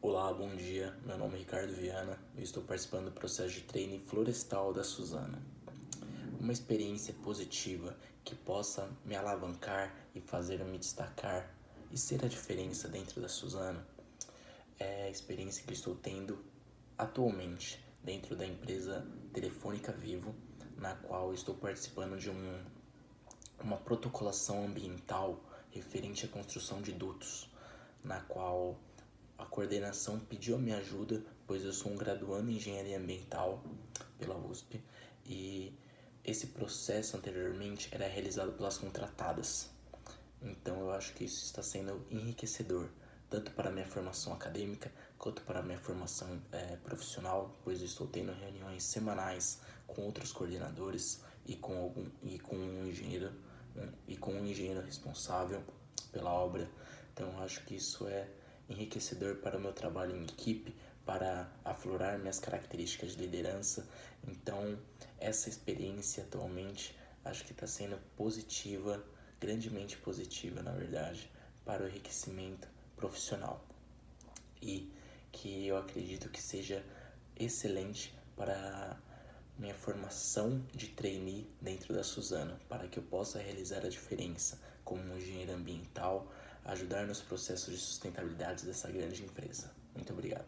Olá, bom dia. Meu nome é Ricardo Viana e estou participando do processo de treine florestal da Suzano. Uma experiência positiva que possa me alavancar e fazer eu me destacar e ser a diferença dentro da Suzano é a experiência que estou tendo atualmente dentro da empresa Telefônica Vivo, na qual estou participando de uma protocolação ambiental referente à construção de dutos, na qual a coordenação pediu a minha ajuda, pois eu sou um graduando em engenharia ambiental pela USP e esse processo anteriormente era realizado pelas contratadas. Então eu acho que isso está sendo enriquecedor, tanto para a minha formação acadêmica quanto para a minha formação profissional, pois eu estou tendo reuniões semanais com outros coordenadores e com um engenheiro responsável pela obra. Então eu acho que isso é enriquecedor para o meu trabalho em equipe, para aflorar minhas características de liderança. Então essa experiência atualmente acho que está sendo positiva, grandemente positiva na verdade, para o enriquecimento profissional e que eu acredito que seja excelente para minha formação de trainee dentro da Suzano, para que eu possa realizar a diferença como um engenheiro ambiental, ajudar nos processos de sustentabilidade dessa grande empresa. Muito obrigado.